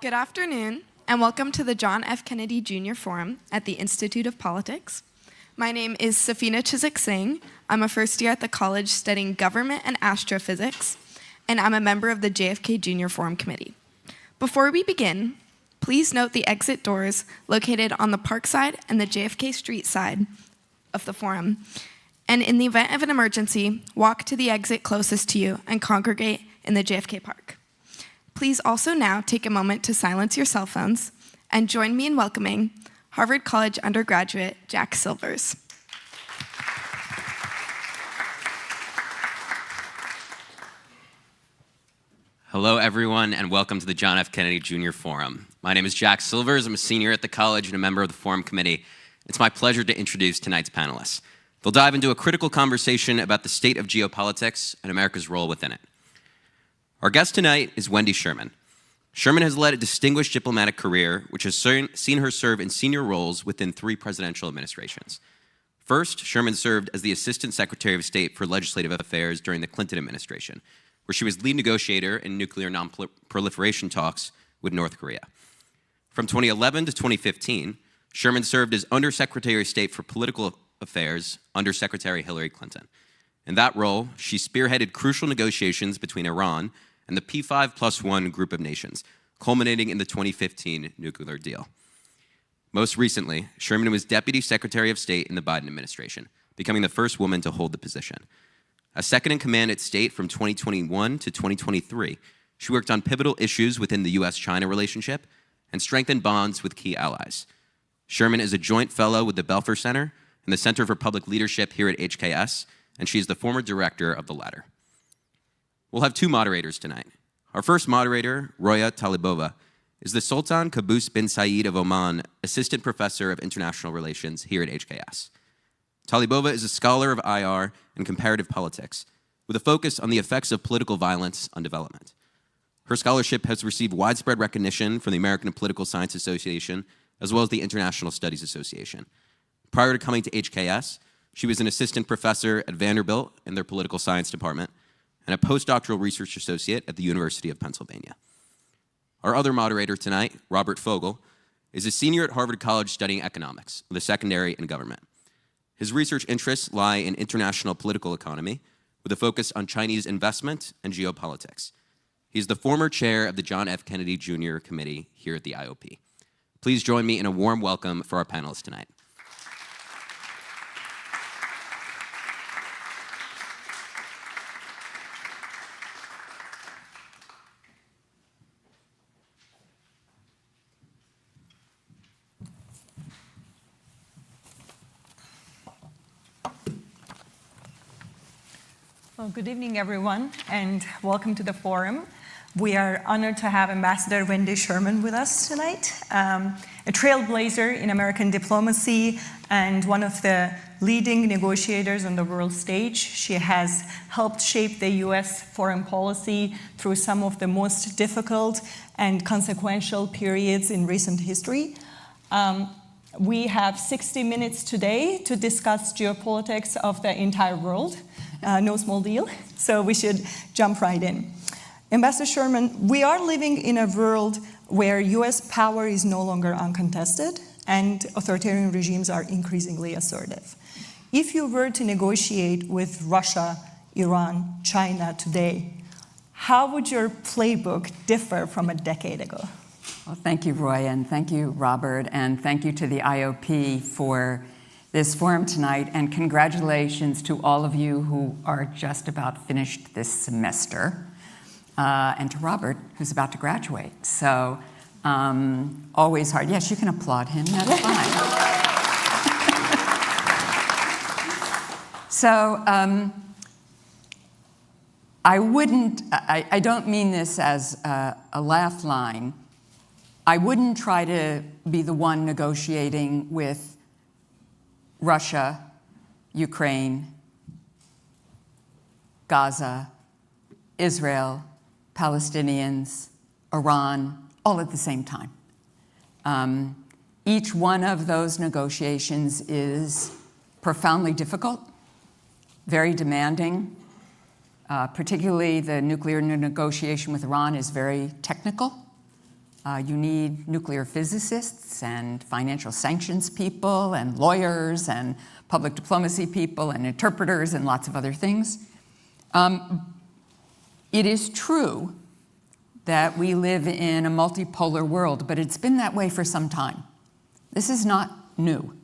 Good afternoon, and welcome to the John F. Kennedy Jr. Forum at the Institute of Politics. My name is Safina Chisik Singh. I'm a first year at the college studying government and astrophysics, and I'm a member of the JFK Jr. Forum Committee. Before we begin, please note the exit doors located on the park side and the JFK Street side of the forum. And in the event of an emergency, walk to the exit closest to you and congregate in the JFK Park. Please also now take a moment to silence your cell phones and join me in welcoming Harvard College undergraduate Jack Silvers. Hello, everyone, and welcome to the John F. Kennedy Jr. Forum. My name is Jack Silvers. I'm a senior at the college and a member of the Forum Committee. It's my pleasure to introduce tonight's panelists. They'll dive into a critical conversation about the state of geopolitics and America's role within it. Our guest tonight is Wendy Sherman. Sherman has led a distinguished diplomatic career, which has seen her serve in senior roles within 3 presidential administrations. First, Sherman served as the Assistant Secretary of State for Legislative Affairs during the Clinton administration, where she was lead negotiator in nuclear non-proliferation talks with North Korea. From 2011 to 2015, Sherman served as Undersecretary of State for Political Affairs under Secretary Hillary Clinton. In that role, she spearheaded crucial negotiations between Iran and the P5+1 group of nations, culminating in the 2015 nuclear deal. Most recently, Sherman was Deputy Secretary of State in the Biden administration, becoming the first woman to hold the position. A second-in-command at State from 2021 to 2023, she worked on pivotal issues within the U.S.-China relationship and strengthened bonds with key allies. Sherman is a joint fellow with the Belfer Center and the Center for Public Leadership here at HKS, and she is the former director of the latter. We'll have 2 moderators tonight. Our first moderator, Roya Talibova, is the Sultan Qaboos bin Saeed of Oman, Assistant Professor of International Relations here at HKS. Talibova is a scholar of IR and comparative politics, with a focus on the effects of political violence on development. Her scholarship has received widespread recognition from the American Political Science Association, as well as the International Studies Association. Prior to coming to HKS, she was an assistant professor at Vanderbilt in their political science department, and a postdoctoral research associate at the University of Pennsylvania. Our other moderator tonight, Robert Fogel, is a senior at Harvard College studying economics with a secondary in government. His research interests lie in international political economy with a focus on Chinese investment and geopolitics. He's the former chair of the John F. Kennedy Jr. Committee here at the IOP. Please join me in a warm welcome for our panelists tonight. Well, good evening, everyone, and welcome to the forum. We are honored to have Ambassador Wendy Sherman with us tonight, a trailblazer in American diplomacy and one of the leading negotiators on the world stage. She has helped shape the U.S. foreign policy through some of the most difficult and consequential periods in recent history. We have 60 minutes today to discuss geopolitics of the entire world. No small deal, so we should jump right in. Ambassador Sherman, we are living in a world where U.S. power is no longer uncontested and authoritarian regimes are increasingly assertive. If you were to negotiate with Russia, Iran, China today, how would your playbook differ from a decade ago? Well, thank you, Roya, and thank you, Robert, and thank you to the IOP for this forum tonight, and congratulations to all of you who are just about finished this semester, and to Robert, who's about to graduate. So, always hard. Yes, you can applaud him, that's fine. So, I don't mean this as a laugh line. I wouldn't try to be the one negotiating with Russia, Ukraine, Gaza, Israel, Palestinians, Iran, all at the same time. Each one of those negotiations is profoundly difficult, very demanding. Particularly the nuclear negotiation with Iran is very technical. You need nuclear physicists and financial sanctions people and lawyers and public diplomacy people and interpreters and lots of other things. It is true that we live in a multipolar world, but it's been that way for some time. This is not new.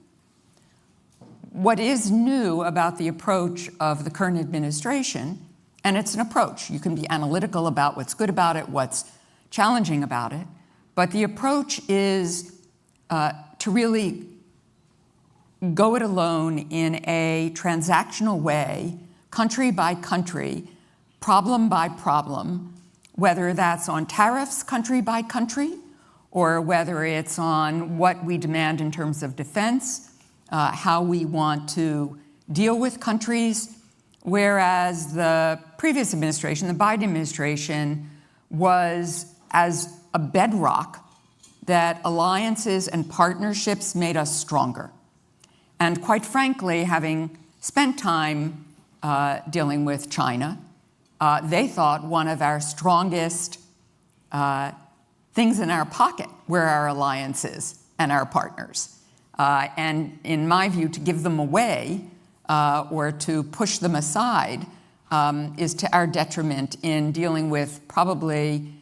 What is new about the approach of the current administration, and it's an approach, you can be analytical about what's good about it, what's challenging about it, but the approach is to really go it alone in a transactional way, country by country, problem by problem, whether that's on tariffs country by country, or whether it's on what we demand in terms of defense, how we want to deal with countries, whereas the previous administration, the Biden administration, was as a bedrock that alliances and partnerships made us stronger. And quite frankly, having spent time dealing with China, they thought one of our strongest things in our pocket were our alliances and our partners. And in my view, to give them away or to push them aside is to our detriment in dealing with probably,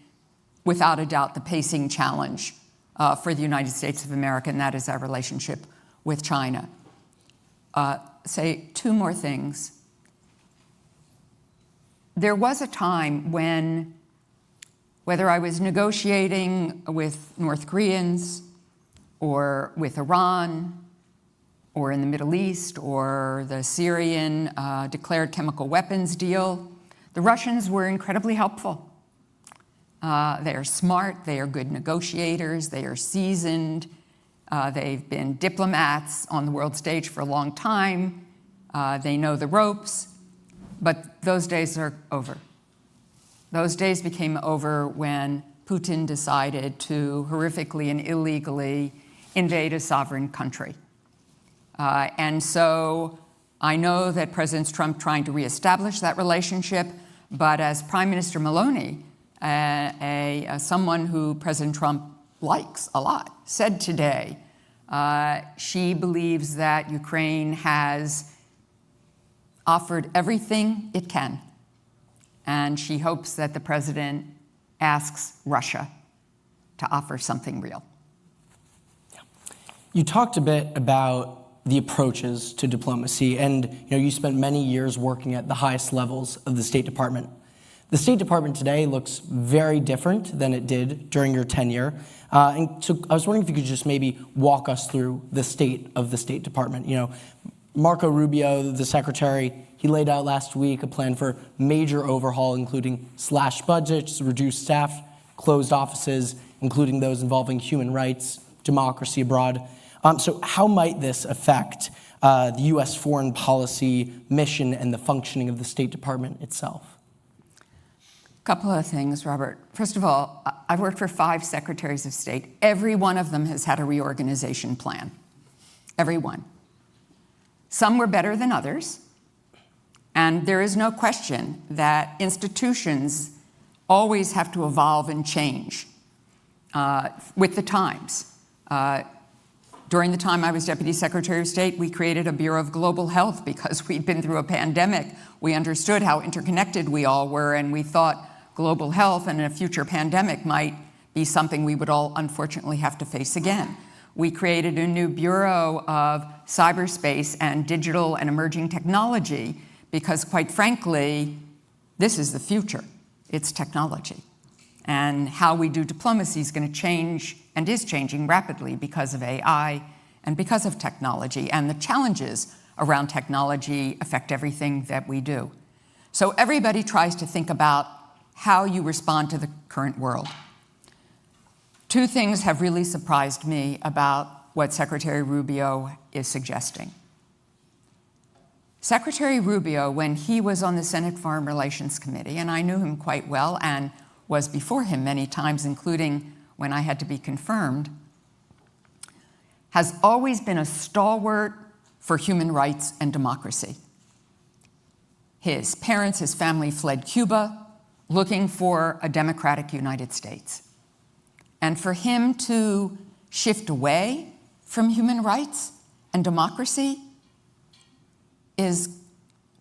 without a doubt, the pacing challenge for the United States of America, and that is our relationship with China. Say two more things. There was a time when, whether I was negotiating with North Koreans or with Iran or in the Middle East or the Syrian declared chemical weapons deal, the Russians were incredibly helpful. They are smart, they are good negotiators, they are seasoned, they've been diplomats on the world stage for a long time, they know the ropes, but those days are over. Those days became over when Putin decided to horrifically and illegally invade a sovereign country. And so I know that President Trump trying to reestablish that relationship, but as Prime Minister Maloney, someone who President Trump likes a lot, said today, she believes that Ukraine has offered everything it can. And she hopes that the president asks Russia to offer something real. Yeah. You talked a bit about the approaches to diplomacy, and you spent many years working at the highest levels of the State Department. The State Department today looks very different than it did during your tenure. And so I was wondering if you could just maybe walk us through the state of the State Department. Marco Rubio, the secretary, he laid out last week a plan for major overhaul, including slashed budgets, reduced staff, closed offices, including those involving human rights, democracy abroad. So how might this affect the U.S. foreign policy mission and the functioning of the State Department itself? A couple of things, Robert. First of all, I've worked for 5 secretaries of state. Every one of them has had a reorganization plan. Every one. Some were better than others. And there is no question that institutions always have to evolve and change with the times. During the time I was Deputy Secretary of State, we created a Bureau of Global Health because we'd been through a pandemic. We understood how interconnected we all were, and we thought global health and a future pandemic might be something we would all unfortunately have to face again. We created a new Bureau of Cyberspace and Digital and Emerging Technology because, quite frankly, this is the future. It's technology. And how we do diplomacy is going to change and is changing rapidly because of AI and because of technology. And the challenges around technology affect everything that we do. So everybody tries to think about how you respond to the current world. 2 things have really surprised me about what Secretary Rubio is suggesting. Secretary Rubio, when he was on the Senate Foreign Relations Committee, and I knew him quite well and was before him many times, including when I had to be confirmed, has always been a stalwart for human rights and democracy. His parents, his family fled Cuba looking for a democratic United States. And for him to shift away from human rights and democracy is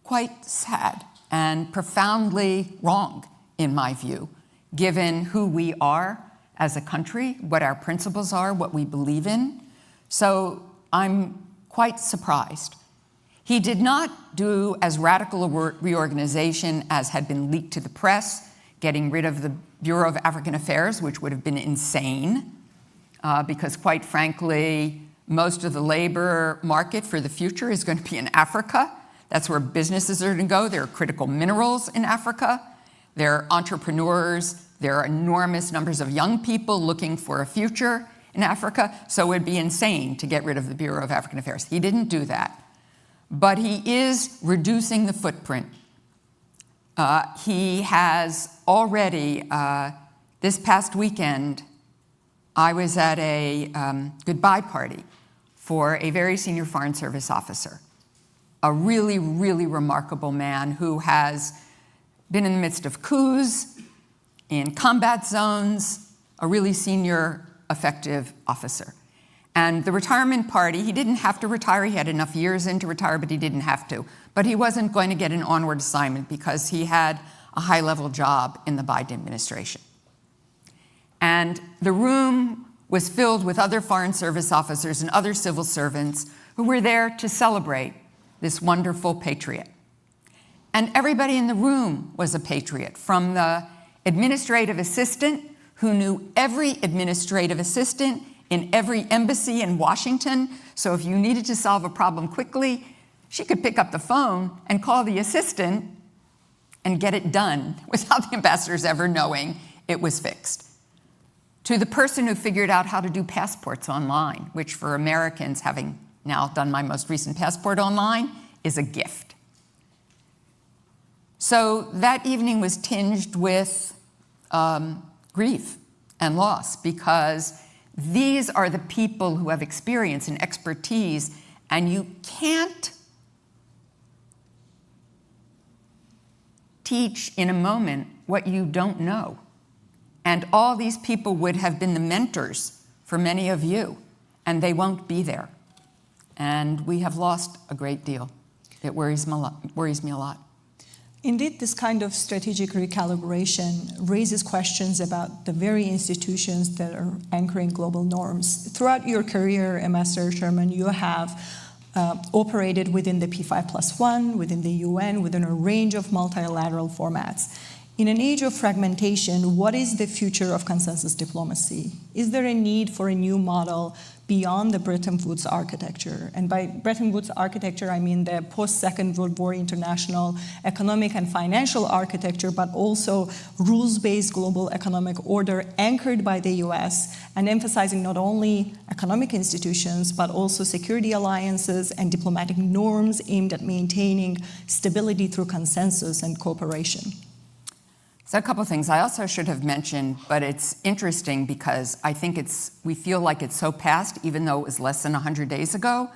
quite sad and profoundly wrong, in my view, given who we are as a country, what our principles are, what we believe in. So I'm quite surprised. He did not do as radical a reorganization as had been leaked to the press, getting rid of the Bureau of African Affairs, which would have been insane, because quite frankly, most of the labor market for the future is going to be in Africa. That's where businesses are going to go. There are critical minerals in Africa. There are entrepreneurs. There are enormous numbers of young people looking for a future in Africa. So it would be insane to get rid of the Bureau of African Affairs. He didn't do that. But he is reducing the footprint. He has already, this past weekend, I was at a goodbye party for a very senior Foreign Service officer, a really, really remarkable man who has been in the midst of coups, in combat zones, a really senior, effective officer. And the retirement party, he didn't have to retire. He had enough years in to retire, but he didn't have to. But he wasn't going to get an onward assignment because he had a high-level job in the Biden administration. And the room was filled with other Foreign Service officers and other civil servants who were there to celebrate this wonderful patriot. And everybody in the room was a patriot, from the administrative assistant who knew every administrative assistant in every embassy in Washington. So if you needed to solve a problem quickly, she could pick up the phone and call the assistant and get it done without the ambassadors ever knowing it was fixed. To the person who figured out how to do passports online, which for Americans, having now done my most recent passport online, is a gift. So that evening was tinged with grief and loss, because these are the people who have experience and expertise, and you can't teach in a moment what you don't know. And all these people would have been the mentors for many of you, and they won't be there. And we have lost a great deal. It worries me a lot. Indeed, this kind of strategic recalibration raises questions about the very institutions that are anchoring global norms. Throughout your career, Ambassador Sherman, you have operated within the P5+1, within the UN, within a range of multilateral formats. In an age of fragmentation, what is the future of consensus diplomacy? Is there a need for a new model beyond the Bretton Woods architecture? And by Bretton Woods architecture, I mean the post-Second World War international economic and financial architecture, but also rules-based global economic order anchored by the US and emphasizing not only economic institutions, but also security alliances and diplomatic norms aimed at maintaining stability through consensus and cooperation. So a couple of things I also should have mentioned, but it's interesting because I think we feel like it's so past, even though it was less than 100 days ago.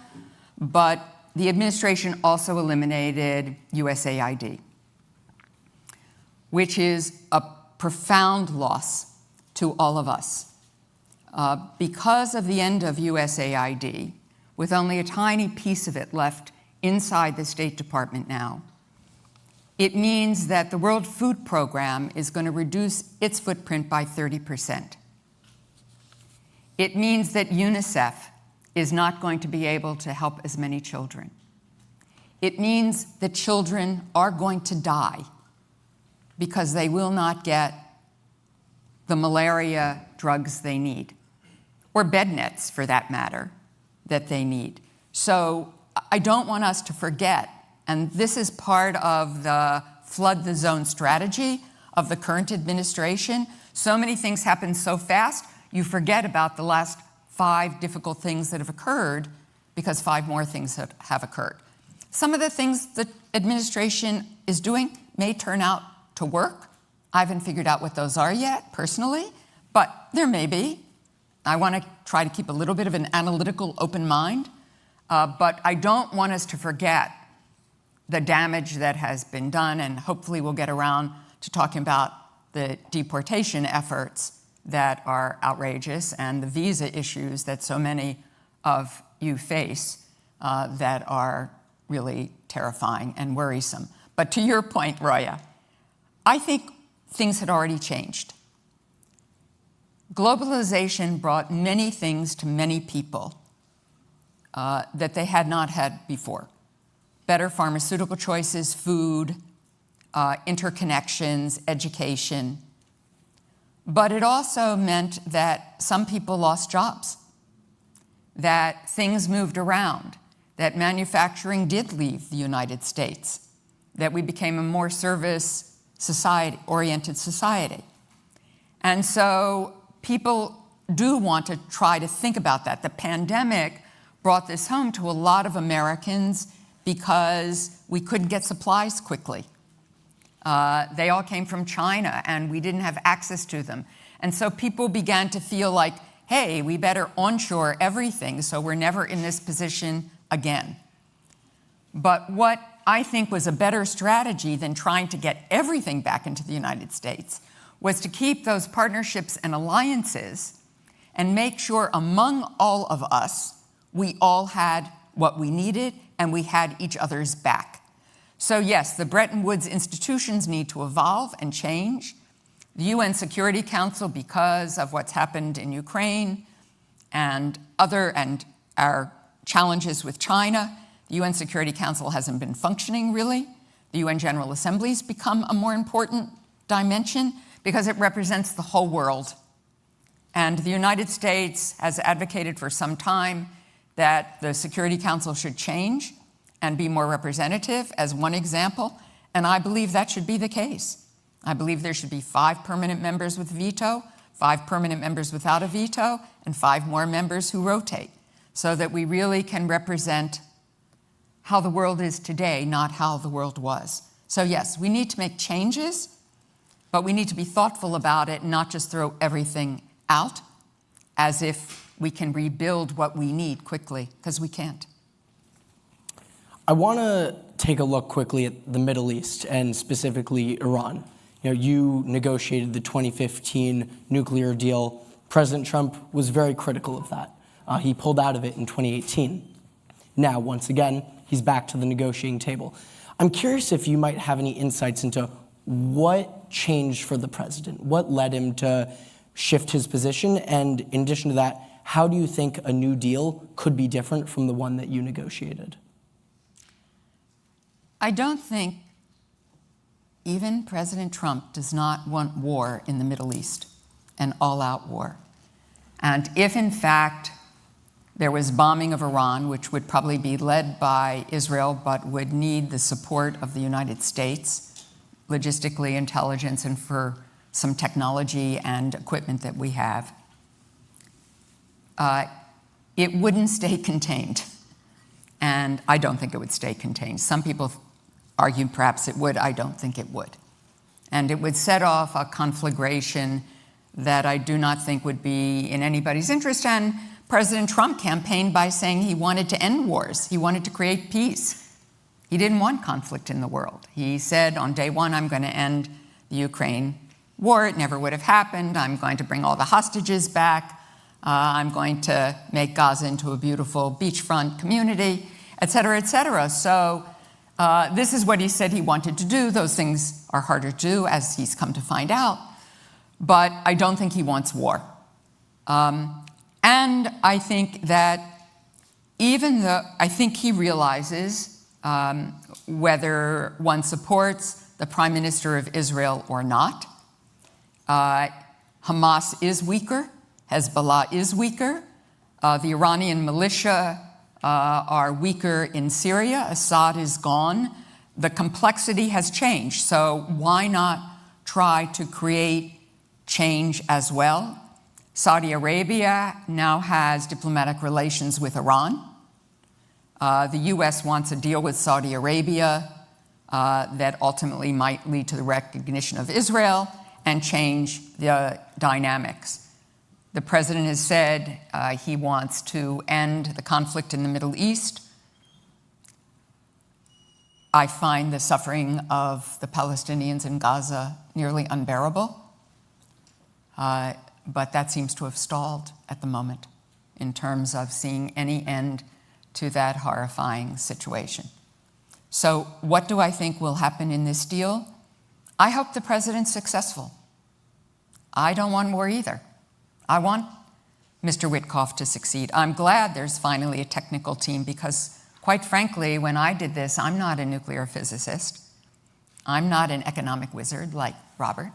But the administration also eliminated USAID, which is a profound loss to all of us. Because of the end of USAID, with only a tiny piece of it left inside the State Department now, it means that the World Food Program is going to reduce its footprint by 30%. It means that UNICEF is not going to be able to help as many children. It means that children are going to die because they will not get the malaria drugs they need, or bed nets, for that matter, that they need. So I don't want us to forget. And this is part of the flood the zone strategy of the current administration. So many things happen so fast, you forget about the last 5 difficult things that have occurred because 5 more things have occurred. Some of the things the administration is doing may turn out to work. I haven't figured out what those are yet, personally, but there may be. I want to try to keep a little bit of an analytical, open mind, but I don't want us to forget the damage that has been done, and hopefully we'll get around to talking about the deportation efforts that are outrageous and the visa issues that so many of you face that are really terrifying and worrisome. But to your point, Roya, I think things had already changed. Globalization brought many things to many people that they had not had before. Better pharmaceutical choices, food, interconnections, education. But it also meant that some people lost jobs, that things moved around, that manufacturing did leave the United States, that we became a more service oriented society. And so people do want to try to think about that. The pandemic brought this home to a lot of Americans because we couldn't get supplies quickly. They all came from China and we didn't have access to them. And so people began to feel like, hey, we better onshore everything so we're never in this position again. But what I think was a better strategy than trying to get everything back into the United States was to keep those partnerships and alliances and make sure among all of us, we all had what we needed and we had each other's back. So yes, the Bretton Woods institutions need to evolve and change. The UN Security Council, because of what's happened in Ukraine and our challenges with China, the UN Security Council hasn't been functioning really. The UN General Assembly's become a more important dimension because it represents the whole world. And the United States has advocated for some time that the Security Council should change and be more representative, as one example, and I believe that should be the case. I believe there should be 5 permanent members with veto, 5 permanent members without a veto, and 5 more members who rotate, so that we really can represent how the world is today, not how the world was. So yes, we need to make changes, but we need to be thoughtful about it and not just throw everything out as if we can rebuild what we need quickly, because we can't. I want to take a look quickly at the Middle East and specifically Iran. You negotiated the 2015 nuclear deal. President Trump was very critical of that. He pulled out of it in 2018. Now, once again, he's back to the negotiating table. I'm curious if you might have any insights into what changed for the president, what led him to shift his position, and in addition to that, how do you think a new deal could be different from the one that you negotiated? I don't think even President Trump does not want war in the Middle East, an all-out war. And if, in fact, there was bombing of Iran, which would probably be led by Israel, but would need the support of the United States, logistically, intelligence, and for some technology and equipment that we have, it wouldn't stay contained. And I don't think it would stay contained. Some people argue perhaps it would. I don't think it would. And it would set off a conflagration that I do not think would be in anybody's interest. And President Trump campaigned by saying he wanted to end wars. He wanted to create peace. He didn't want conflict in the world. He said on day one, I'm going to end the Ukraine war. It never would have happened. I'm going to bring all the hostages back. I'm going to make Gaza into a beautiful beachfront community, et cetera, et cetera. So this is what he said he wanted to do. Those things are harder to do, as he's come to find out. But I don't think he wants war. And I think that even though I think he realizes whether one supports the Prime Minister of Israel or not, Hamas is weaker, Hezbollah is weaker, the Iranian militia are weaker in Syria, Assad is gone. The complexity has changed, so why not try to create change as well? Saudi Arabia now has diplomatic relations with Iran. The US wants a deal with Saudi Arabia that ultimately might lead to the recognition of Israel and change the dynamics. The president has said he wants to end the conflict in the Middle East. I find the suffering of the Palestinians in Gaza nearly unbearable. but that seems to have stalled at the moment in terms of seeing any end to that horrifying situation. So what do I think will happen in this deal? I hope the president's successful. I don't want war either. I want Mr. Witkoff to succeed. I'm glad there's finally a technical team because, quite frankly, when I did this, I'm not a nuclear physicist. I'm not an economic wizard like Robert.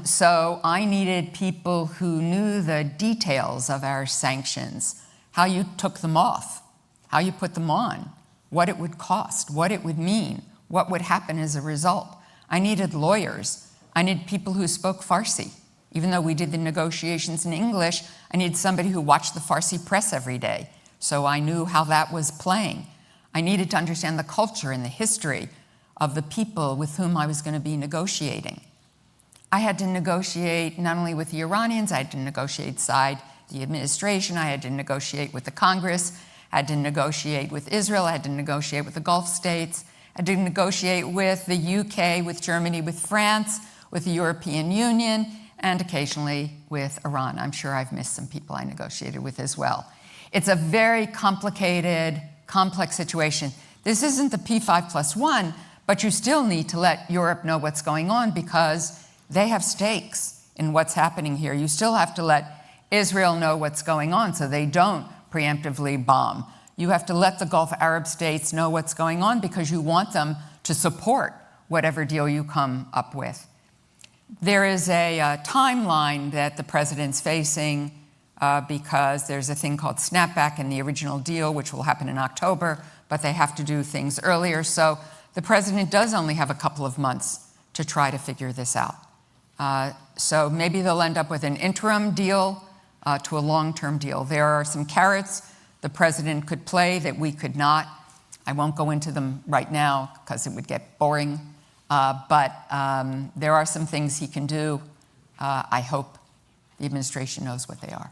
So I needed people who knew the details of our sanctions, how you took them off, how you put them on, what it would cost, what it would mean, what would happen as a result. I needed lawyers. I needed people who spoke Farsi. Even though we did the negotiations in English, I needed somebody who watched the Farsi press every day, so I knew how that was playing. I needed to understand the culture and the history of the people with whom I was going to be negotiating. I had to negotiate not only with the Iranians, I had to negotiate inside the administration, I had to negotiate with the Congress, I had to negotiate with Israel, I had to negotiate with the Gulf states, I had to negotiate with the UK, with Germany, with France, with the European Union, and occasionally with Iran. I'm sure I've missed some people I negotiated with as well. It's a very complicated, complex situation. This isn't the P5+1, but you still need to let Europe know what's going on because they have stakes in what's happening here. You still have to let Israel know what's going on so they don't preemptively bomb. You have to let the Gulf Arab states know what's going on because you want them to support whatever deal you come up with. There is a timeline that the president's facing because there's a thing called snapback in the original deal, which will happen in October, but they have to do things earlier. So the president does only have a couple of months to try to figure this out. So maybe they'll end up with an interim deal to a long-term deal. There are some carrots the president could play that we could not. I won't go into them right now because it would get boring. But there are some things he can do. I hope the administration knows what they are.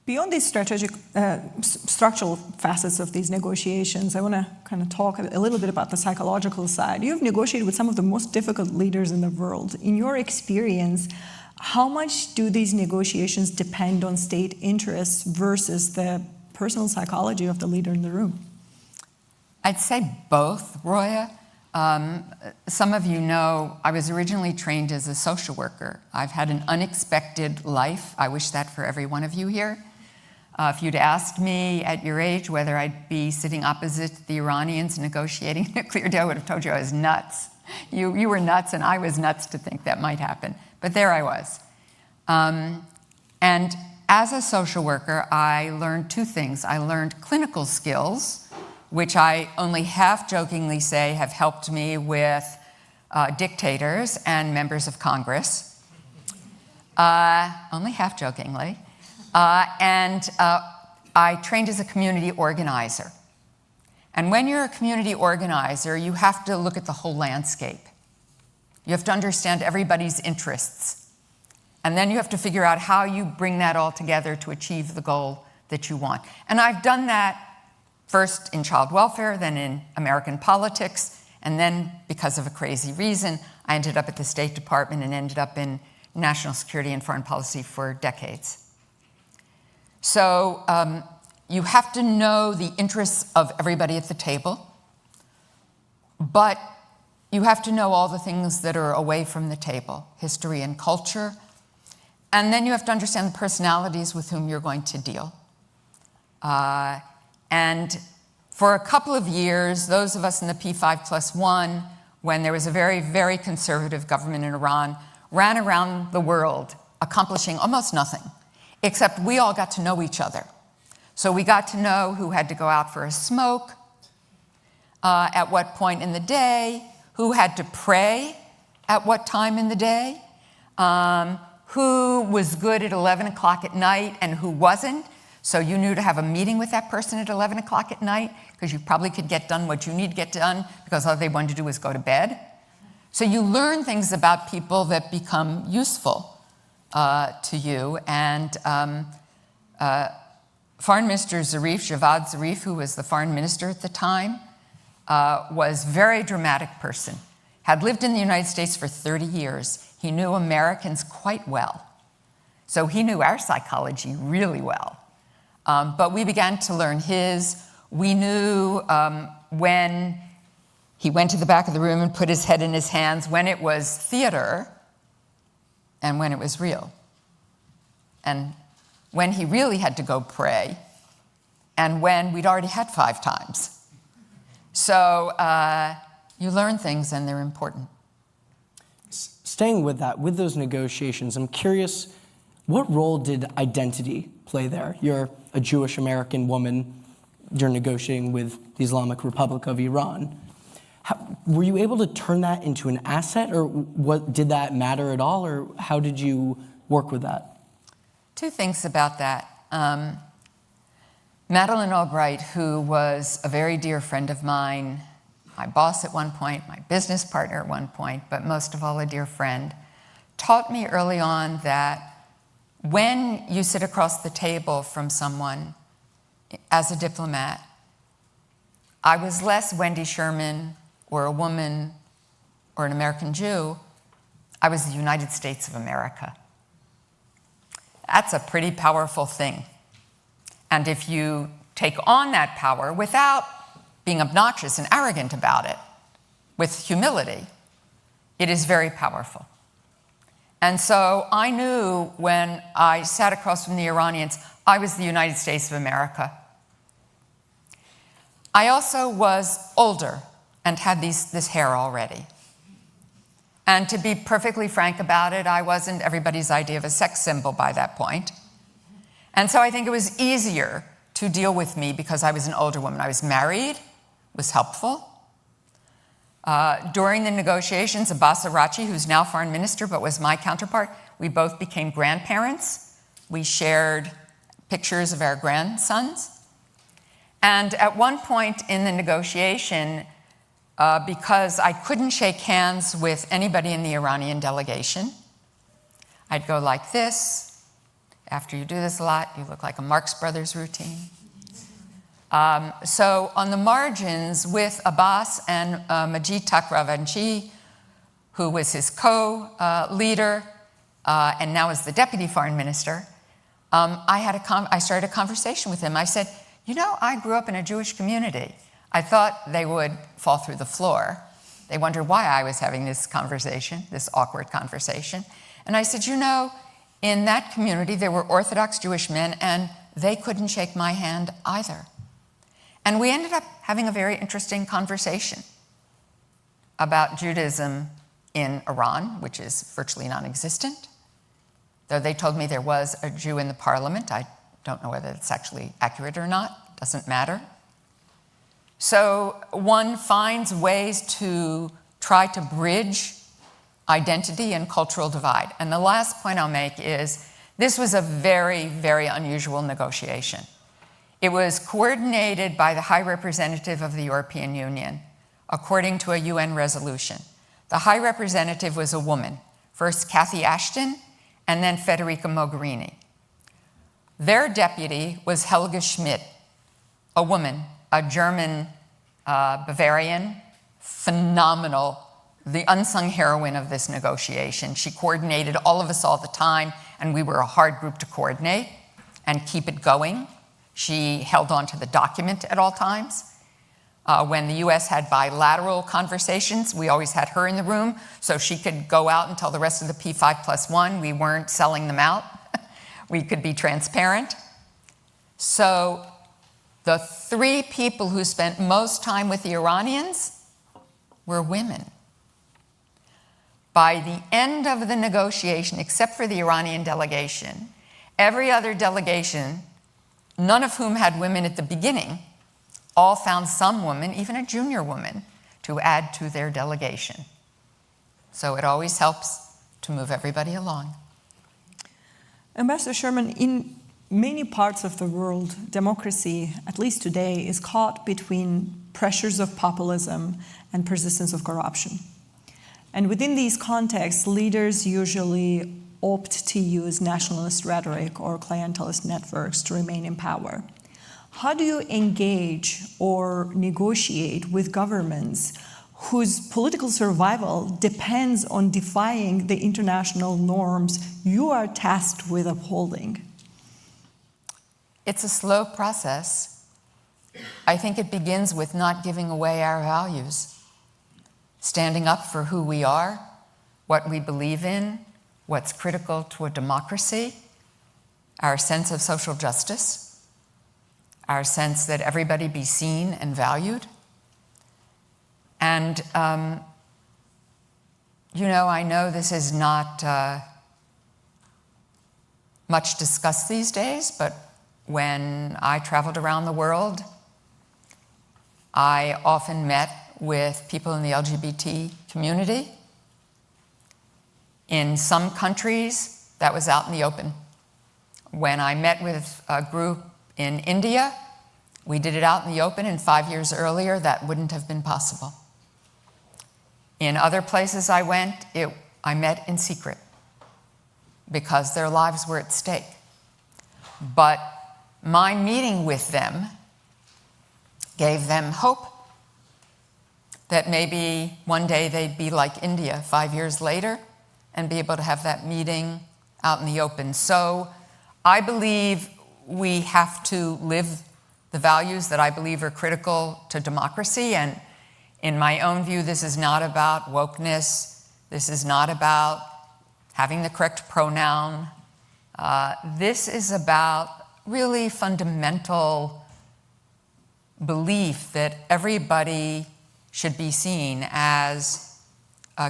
Beyond these structural facets of these negotiations, I want to kind of talk a little bit about the psychological side. You've negotiated with some of the most difficult leaders in the world. In your experience, how much do these negotiations depend on state interests versus the personal psychology of the leader in the room? I'd say both, Roya. Some of you know I was originally trained as a social worker. I've had an unexpected life. I wish that for every one of you here. If you'd asked me at your age whether I'd be sitting opposite the Iranians negotiating a nuclear deal, I would have told you I was nuts. You were nuts, and I was nuts to think that might happen. But there I was. And as a social worker, I learned two things. I learned clinical skills, which I only half-jokingly say have helped me with dictators and members of Congress, only half-jokingly. And I trained as a community organizer. And when you're a community organizer, you have to look at the whole landscape. You have to understand everybody's interests. And then you have to figure out how you bring that all together to achieve the goal that you want. And I've done that first in child welfare, then in American politics, and then, because of a crazy reason, I ended up at the State Department and ended up in national security and foreign policy for decades. So you have to know the interests of everybody at the table, but you have to know all the things that are away from the table, history and culture, and then you have to understand the personalities with whom you're going to deal. And for a couple of years, those of us in the P5+1, when there was a very, very conservative government in Iran, ran around the world accomplishing almost nothing, except we all got to know each other. So we got to know who had to go out for a smoke, at what point in the day, who had to pray at what time in the day, who was good at 11 o'clock at night and who wasn't. So you knew to have a meeting with that person at 11 o'clock at night because you probably could get done what you need to get done because all they wanted to do was go to bed. So you learn things about people that become useful to you. And Foreign Minister Zarif, Javad Zarif, who was the foreign minister at the time, was a very dramatic person, had lived in the United States for 30 years. He knew Americans quite well. So he knew our psychology really well. But we began to learn his. We knew when he went to the back of the room and put his head in his hands, when it was theater and when it was real. And when he really had to go pray, and when we'd already had 5 times. So you learn things, and they're important. Staying with that, with those negotiations, I'm curious, what role did identity play there? You're a Jewish American woman, you're negotiating with the Islamic Republic of Iran. Were you able to turn that into an asset, or did that matter at all, or how did you work with that? 2 things about that. Madeleine Albright, who was a very dear friend of mine, my boss at one point, my business partner at one point, but most of all a dear friend, taught me early on that when you sit across the table from someone as a diplomat, I was less Wendy Sherman or a woman or an American Jew. I was the United States of America. That's a pretty powerful thing. And if you take on that power without being obnoxious and arrogant about it, with humility, it is very powerful. And so I knew when I sat across from the Iranians, I was the United States of America. I also was older and had this hair already. And to be perfectly frank about it, I wasn't everybody's idea of a sex symbol by that point. And so I think it was easier to deal with me because I was an older woman. I was married, was helpful. During the negotiations, Abbas Arachi, who's now foreign minister but was my counterpart, we both became grandparents. We shared pictures of our grandsons. And at one point in the negotiation, because I couldn't shake hands with anybody in the Iranian delegation, I'd go like this. After you do this a lot, you look like a Marx Brothers routine. So on the margins with Abbas and Majid Takhravanchi, who was his co-leader and now is the deputy foreign minister, I started a conversation with him. I said, you know, I grew up in a Jewish community. I thought they would fall through the floor. They wondered why I was having this conversation, this awkward conversation. And I said, you know, in that community, there were Orthodox Jewish men, and they couldn't shake my hand either. And we ended up having a very interesting conversation about Judaism in Iran, which is virtually non-existent. Though they told me there was a Jew in the parliament. I don't know whether it's actually accurate or not. Doesn't matter. So one finds ways to try to bridge identity and cultural divide. And the last point I'll make is this was a very, very unusual negotiation. It was coordinated by the High Representative of the European Union, according to a UN resolution. The High Representative was a woman, first Cathy Ashton, and then Federica Mogherini. Their deputy was Helga Schmidt, a woman, a German Bavarian, phenomenal, the unsung heroine of this negotiation. She coordinated all of us all the time, and we were a hard group to coordinate and keep it going. She held on to the document at all times. When the US had bilateral conversations, we always had her in the room so she could go out and tell the rest of the P5+1 we weren't selling them out. We could be transparent. So the 3 people who spent most time with the Iranians were women. By the end of the negotiation, except for the Iranian delegation, every other delegation, none of whom had women at the beginning, all found some woman, even a junior woman, to add to their delegation. So it always helps to move everybody along. Ambassador Sherman, in many parts of the world, democracy, at least today, is caught between pressures of populism and persistence of corruption. And within these contexts, leaders usually opt to use nationalist rhetoric or clientelist networks to remain in power. How do you engage or negotiate with governments whose political survival depends on defying the international norms you are tasked with upholding? It's a slow process. I think it begins with not giving away our values, standing up for who we are, what we believe in, what's critical to a democracy, our sense of social justice, our sense that everybody be seen and valued. And, I know this is not much discussed these days, but when I traveled around the world, I often met with people in the LGBT community. In some countries, that was out in the open. When I met with a group in India, we did it out in the open, and 5 years earlier, that wouldn't have been possible. In other places I went, I met in secret because their lives were at stake. But my meeting with them gave them hope that maybe one day they'd be like India 5 years later and be able to have that meeting out in the open. So I believe we have to live the values that I believe are critical to democracy. And in my own view, this is not about wokeness. This is not about having the correct pronoun. This is about really fundamental belief that everybody should be seen. As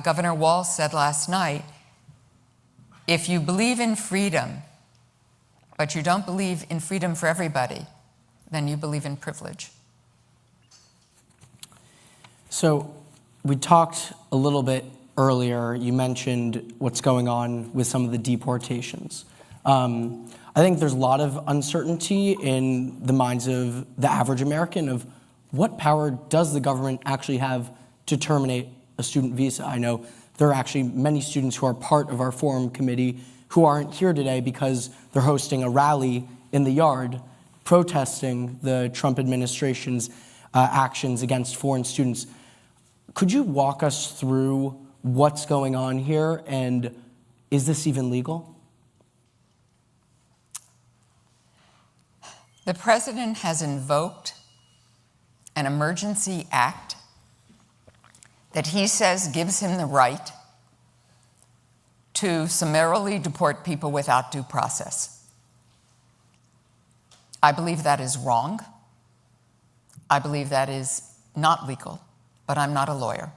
Governor Walz said last night, if you believe in freedom, but you don't believe in freedom for everybody, then you believe in privilege. So we talked a little bit earlier. You mentioned what's going on with some of the deportations. I think there's a lot of uncertainty in the minds of the average American of what power does the government actually have to terminate a student visa. I know there are actually many students who are part of our forum committee who aren't here today because they're hosting a rally in the Yard protesting the Trump administration's actions against foreign students. Could you walk us through what's going on here, and is this even legal? The president has invoked an emergency act that he says gives him the right to summarily deport people without due process. I believe that is wrong. I believe that is not legal, but I'm not a lawyer.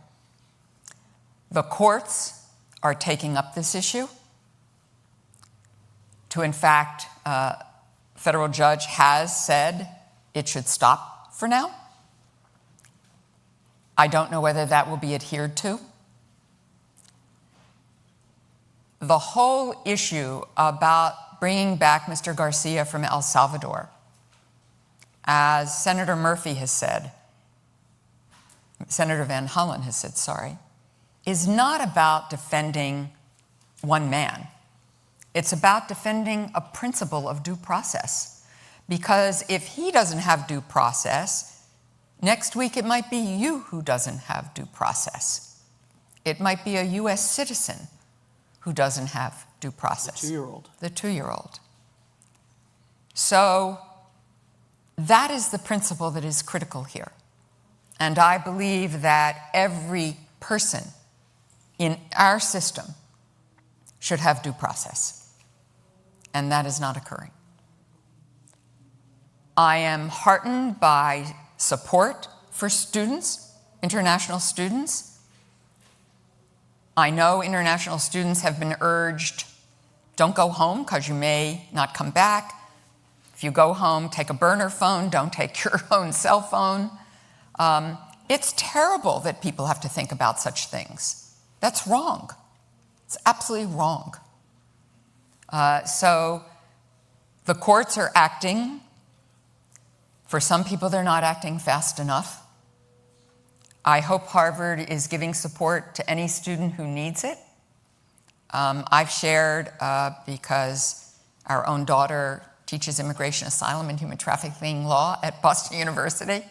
The courts are taking up this issue. In fact, a federal judge has said it should stop for now. I don't know whether that will be adhered to. The whole issue about bringing back Mr. Garcia from El Salvador, as Senator Murphy has said, Senator Van Hollen has said, sorry, is not about defending one man. It's about defending a principle of due process. Because if he doesn't have due process, next week it might be you who doesn't have due process. It might be a US citizen who doesn't have due process. The 2-year-old. The 2-year-old. So that is the principle that is critical here. And I believe that every person in our system should have due process. And that is not occurring. I am heartened by support for students, international students. I know international students have been urged, don't go home because you may not come back. If you go home, take a burner phone, don't take your own cell phone. It's terrible that people have to think about such things. That's wrong. It's absolutely wrong. So the courts are acting. For some people, they're not acting fast enough. I hope Harvard is giving support to any student who needs it. I've shared, because our own daughter teaches immigration, asylum, and human trafficking law at Boston University.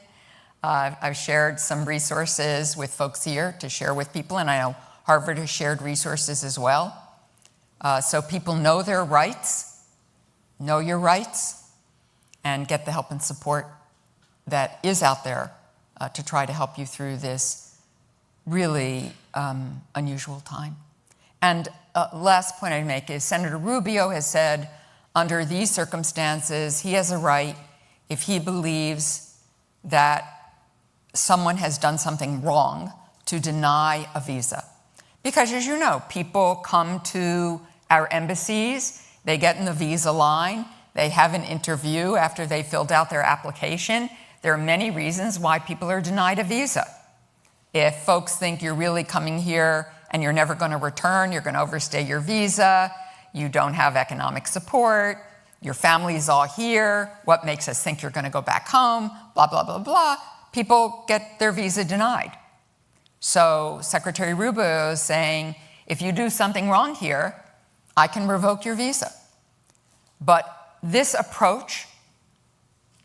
I've shared some resources with folks here to share with people, and I know Harvard has shared resources as well. So people know their rights, know your rights, and get the help and support that is out there to try to help you through this really unusual time. And last point I'd make is Senator Rubio has said under these circumstances, he has a right, if he believes that someone has done something wrong, to deny a visa. Because as you know, people come to our embassies, they get in the visa line, they have an interview after they filled out their application. There are many reasons why people are denied a visa. If folks think you're really coming here and you're never going to return, you're going to overstay your visa, you don't have economic support, your family's all here, what makes us think you're going to go back home, blah, blah, blah, blah, people get their visa denied. So Secretary Rubio is saying, if you do something wrong here, I can revoke your visa. But this approach,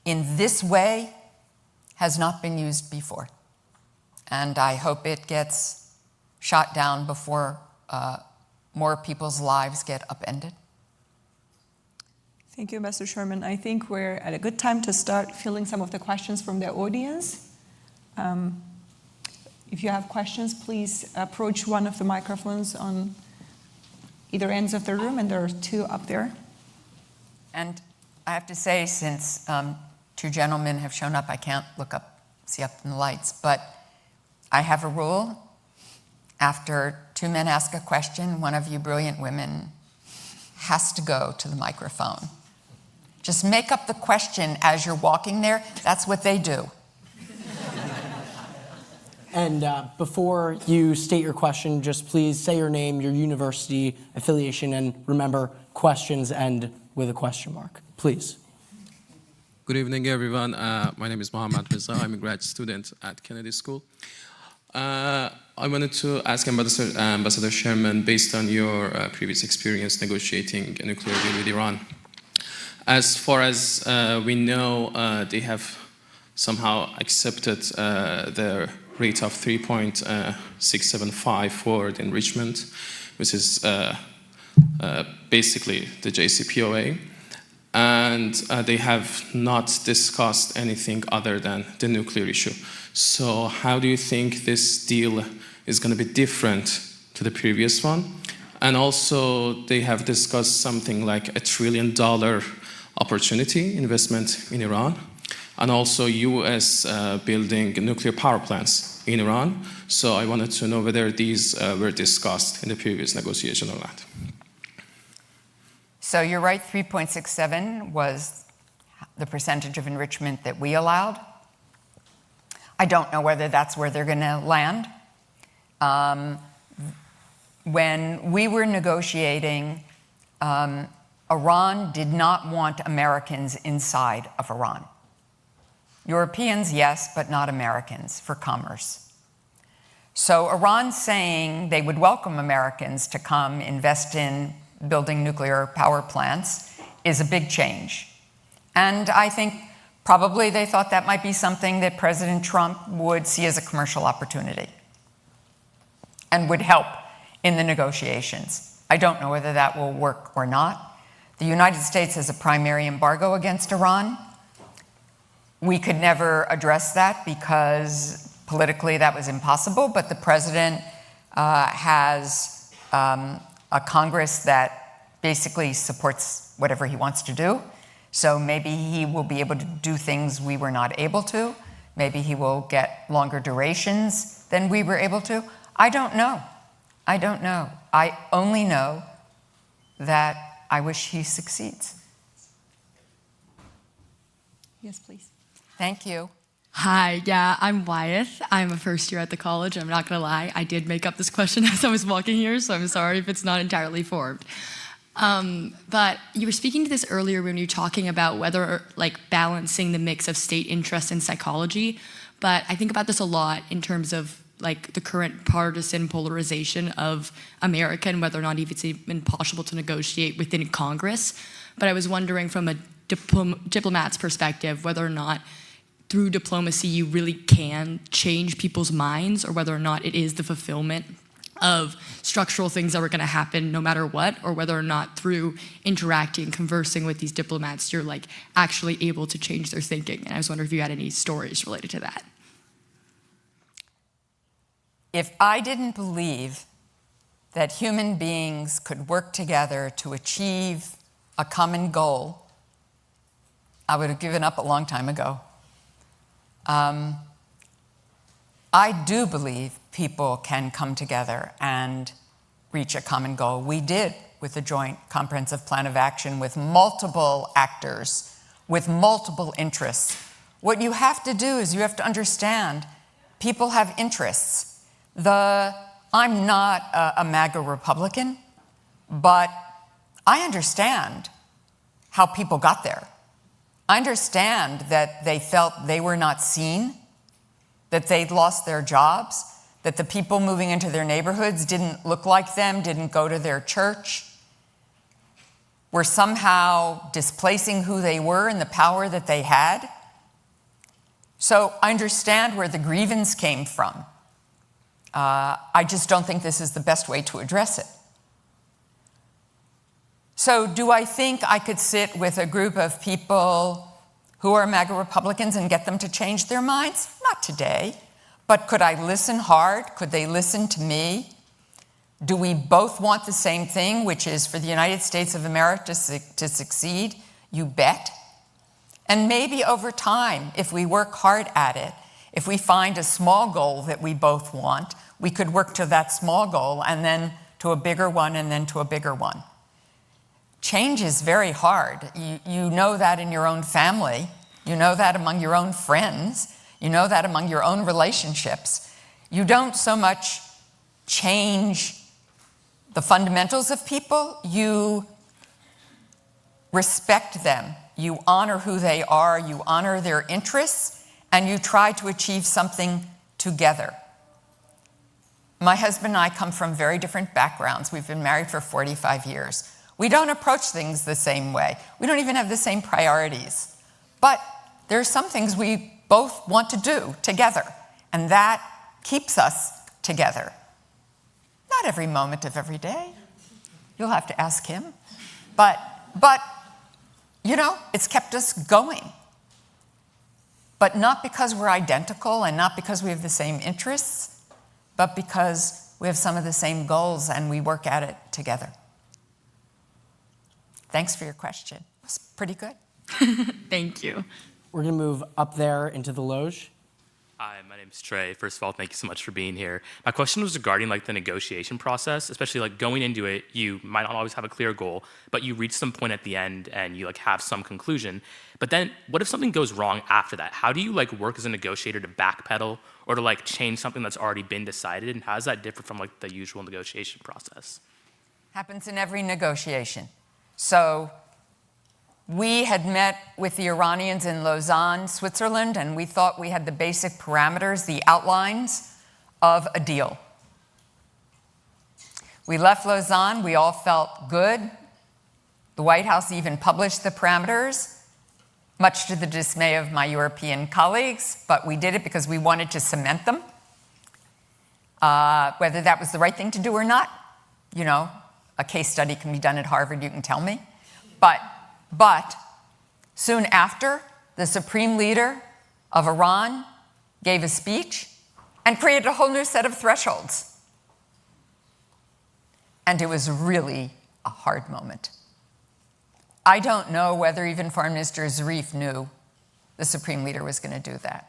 in this way, has not been used before. And I hope it gets shot down before more people's lives get upended. Thank you, Ambassador Sherman. I think we're at a good time to start fielding some of the questions from the audience. If you have questions, please approach one of the microphones on either ends of the room, and there are two up there. And I have to say, since two gentlemen have shown up, I can't see up in the lights, but I have a rule. After two men ask a question, one of you brilliant women has to go to the microphone. Just make up the question as you're walking there. That's what they do. And before you state your question, just please say your name, your university affiliation, and remember, questions end with a question mark. Please. Good evening, everyone. My name is Mohammad Reza. I'm a grad student at Kennedy School. I wanted to ask Ambassador Sherman, based on your previous experience negotiating a nuclear deal with Iran. As far as we know, they have somehow accepted their rate of 3.675 for the enrichment, which is basically the JCPOA. And they have not discussed anything other than the nuclear issue. So how do you think this deal is going to be different to the previous one? And also, they have discussed something like $1 trillion opportunity investment in Iran, and also US building nuclear power plants in Iran. So I wanted to know whether these were discussed in the previous negotiation or not. So you're right, 3.67 was the percentage of enrichment that we allowed. I don't know whether that's where they're going to land. When we were negotiating, Iran did not want Americans inside of Iran. Europeans, yes, but not Americans for commerce. So Iran saying they would welcome Americans to come invest in building nuclear power plants is a big change. And I think probably they thought that might be something that President Trump would see as a commercial opportunity and would help in the negotiations. I don't know whether that will work or not. The United States has a primary embargo against Iran. We could never address that because politically that was impossible, but the president has a Congress that basically supports whatever he wants to do. So maybe he will be able to do things we were not able to. Maybe he will get longer durations than we were able to. I don't know. I don't know. I only know that I wish he succeeds. Yes, please. Thank you. Hi, yeah, I'm Wyeth. I'm a first year at the college. I'm not gonna lie, I did make up this question as I was walking here, so I'm sorry if it's not entirely formed. But you were speaking to this earlier when you were talking about whether, like, balancing the mix of state interest and psychology. But I think about this a lot in terms of, like, the current partisan polarization of America and whether or not it's even possible to negotiate within Congress. But I was wondering from a diplomat's perspective whether or not through diplomacy you really can change people's minds, or whether or not it is the fulfillment of structural things that were going to happen no matter what, or whether or not through interacting, conversing with these diplomats, you're like actually able to change their thinking. And I was wondering if you had any stories related to that. If I didn't believe that human beings could work together to achieve a common goal, I would have given up a long time ago. I do believe people can come together and reach a common goal. We did with the Joint Comprehensive Plan of Action with multiple actors, with multiple interests. What you have to do is you have to understand people have interests. I'm not a MAGA Republican, but I understand how people got there. I understand that they felt they were not seen, that they'd lost their jobs, that the people moving into their neighborhoods didn't look like them, didn't go to their church, were somehow displacing who they were and the power that they had. So I understand where the grievance came from. I just don't think this is the best way to address it. So do I think I could sit with a group of people who are MAGA Republicans and get them to change their minds? Not today. But could I listen hard? Could they listen to me? Do we both want the same thing, which is for the United States of America to succeed? You bet. And maybe over time, if we work hard at it, if we find a small goal that we both want, we could work to that small goal and then to a bigger one and then to a bigger one. Change is very hard. You know that in your own family. You know that among your own friends. You know that among your own relationships. You don't so much change the fundamentals of people. You respect them. You honor who they are. You honor their interests. And you try to achieve something together. My husband and I come from very different backgrounds. We've been married for 45 years. We don't approach things the same way. We don't even have the same priorities. But there are some things we both want to do together, and that keeps us together. Not every moment of every day. You'll have to ask him. But you know, it's kept us going. But not because we're identical and not because we have the same interests, but because we have some of the same goals and we work at it together. Thanks for your question. It was pretty good. Thank you. We're going to move up there into the loge. Hi, my name's Trey. First of all, thank you so much for being here. My question was regarding the negotiation process, especially going into it, you might not always have a clear goal, but you reach some point at the end and you have some conclusion. But then what if something goes wrong after that? How do you work as a negotiator to backpedal or to change something that's already been decided? And how does that differ from the usual negotiation process? Happens in every negotiation. So we had met with the Iranians in Lausanne, Switzerland, and we thought we had the basic parameters, the outlines of a deal. We left Lausanne, we all felt good. The White House even published the parameters, much to the dismay of my European colleagues, but we did it because we wanted to cement them. Whether that was the right thing to do or not, a case study can be done at Harvard, you can tell me. But soon after, the supreme leader of Iran gave a speech and created a whole new set of thresholds. And it was really a hard moment. I don't know whether even Foreign Minister Zarif knew the supreme leader was going to do that.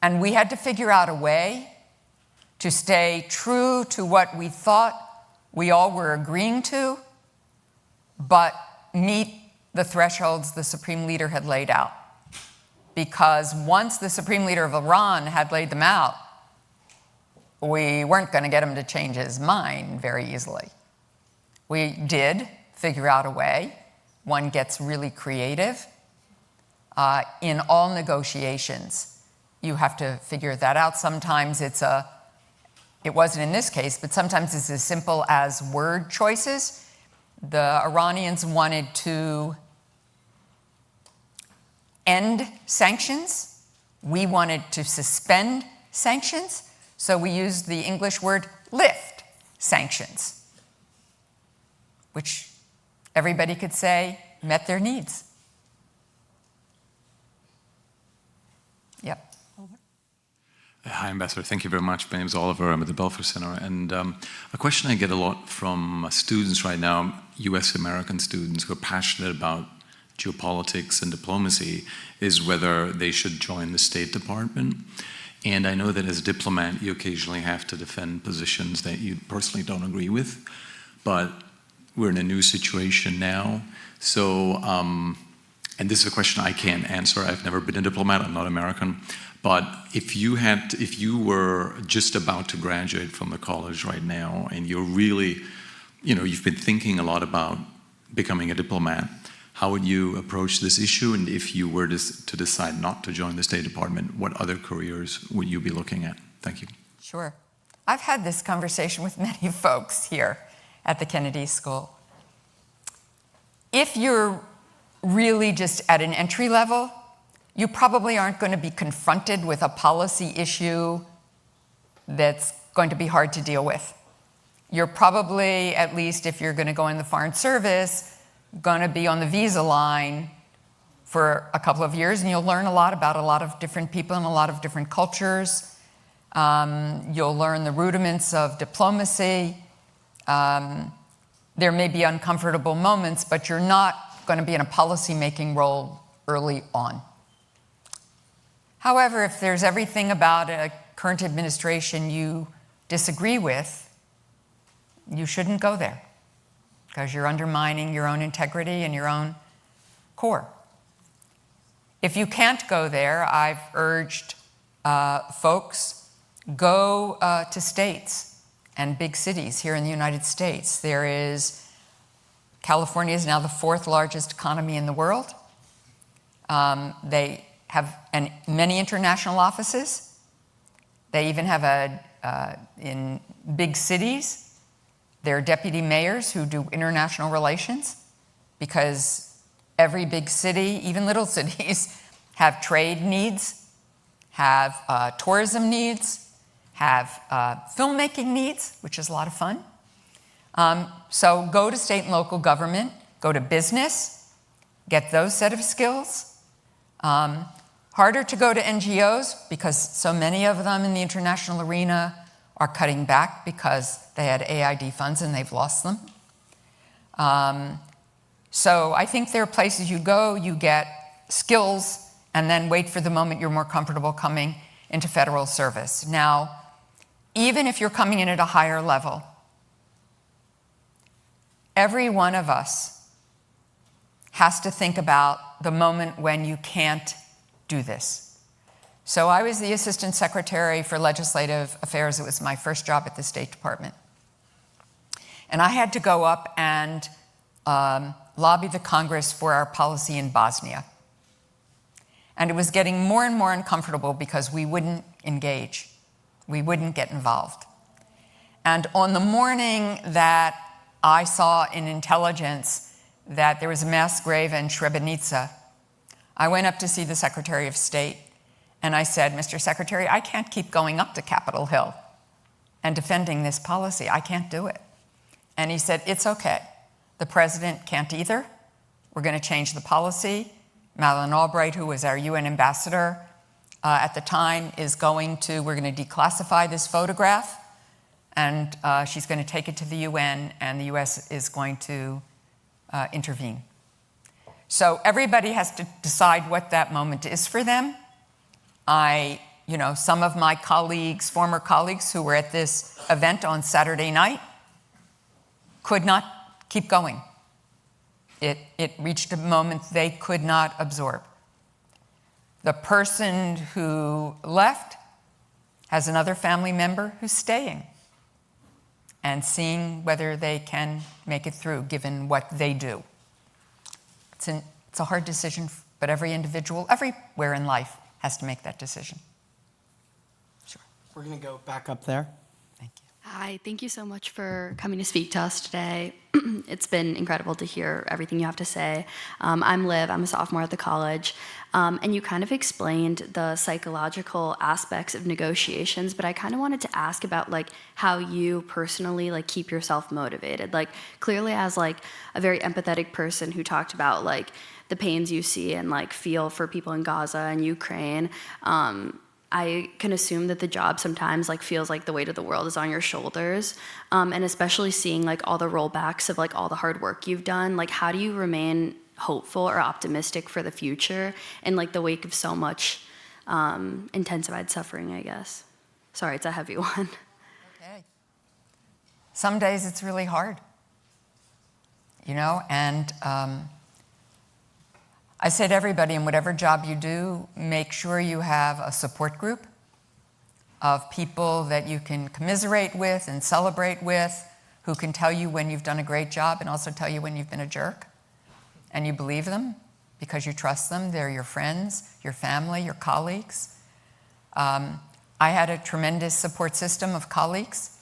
And we had to figure out a way to stay true to what we thought we all were agreeing to, but meet the thresholds the supreme leader had laid out. Because once the supreme leader of Iran had laid them out, we weren't going to get him to change his mind very easily. We did figure out a way. One gets really creative. In all negotiations, you have to figure that out. Sometimes it wasn't in this case, but sometimes it's as simple as word choices. The Iranians wanted to end sanctions. We wanted to suspend sanctions, so we used the English word lift sanctions, which everybody could say met their needs. Yep. Hi, Ambassador. Thank you very much. My name is Oliver. I'm at the Belfer Center. And a question I get a lot from students right now, US American students who are passionate about geopolitics and diplomacy, is whether they should join the State Department. And I know that as a diplomat, you occasionally have to defend positions that you personally don't agree with. But we're in a new situation now. So, and this is a question I can't answer. I've never been a diplomat. I'm not American. But if you were just about to graduate from the college right now, and you're really, you've been thinking a lot about becoming a diplomat, how would you approach this issue? And if you were to decide not to join the State Department, what other careers would you be looking at? Thank you. Sure. I've had this conversation with many folks here at the Kennedy School. If you're really just at an entry level, you probably aren't going to be confronted with a policy issue that's going to be hard to deal with. You're probably, at least if you're going to go in the Foreign Service, going to be on the visa line for a couple of years, and you'll learn a lot about a lot of different people and a lot of different cultures. You'll learn the rudiments of diplomacy. There may be uncomfortable moments, but you're not going to be in a policy-making role early on. However, if there's everything about a current administration you disagree with, you shouldn't go there, because you're undermining your own integrity and your own core. If you can't go there, I've urged folks, go to states and big cities here in the United States. California is now the 4th largest economy in the world. They have many international offices. They even have in big cities, there are deputy mayors who do international relations, because every big city, even little cities, have trade needs, have tourism needs, have filmmaking needs, which is a lot of fun. So go to state and local government, go to business, get those set of skills. Harder to go to NGOs, because so many of them in the international arena are cutting back because they had AID funds and they've lost them. So I think there are places you go, you get skills, and then wait for the moment you're more comfortable coming into federal service. Now, even if you're coming in at a higher level, every one of us has to think about the moment when you can't do this. So I was the Assistant Secretary for Legislative Affairs. It was my first job at the State Department. And I had to go up and lobby the Congress for our policy in Bosnia. And it was getting more and more uncomfortable because we wouldn't engage. We wouldn't get involved. And on the morning that I saw in intelligence that there was a mass grave in Srebrenica, I went up to see the Secretary of State, and I said, Mr. Secretary, I can't keep going up to Capitol Hill and defending this policy. I can't do it. And he said, it's okay. The president can't either. We're going to change the policy. Madeleine Albright, who was our UN ambassador at the time, we're going to declassify this photograph, and she's going to take it to the UN, and the US is going to intervene. So everybody has to decide what that moment is for them. Some of my colleagues, former colleagues who were at this event on Saturday night, could not keep going. It reached a moment they could not absorb. The person who left has another family member who's staying and seeing whether they can make it through, given what they do. It's a hard decision, but every individual, everywhere in life, has to make that decision. Sure. We're going to go back up there. Thank you. Hi, thank you so much for coming to speak to us today. It's been incredible to hear everything you have to say. I'm Liv, I'm a sophomore at the college, and you kind of explained the psychological aspects of negotiations, but I kind of wanted to ask about like how you personally like keep yourself motivated. Like clearly as like a very empathetic person who talked about like the pains you see and like feel for people in Gaza and Ukraine, I can assume that the job sometimes like feels like the weight of the world is on your shoulders, and especially seeing like all the rollbacks of like all the hard work you've done. Like, how do you remain hopeful or optimistic for the future in like the wake of so much intensified suffering? I guess. Sorry, it's a heavy one. Okay. Some days it's really hard, you know, and I say to everybody, in whatever job you do, make sure you have a support group of people that you can commiserate with and celebrate with, who can tell you when you've done a great job and also tell you when you've been a jerk. And you believe them because you trust them. They're your friends, your family, your colleagues. I had a tremendous support system of colleagues.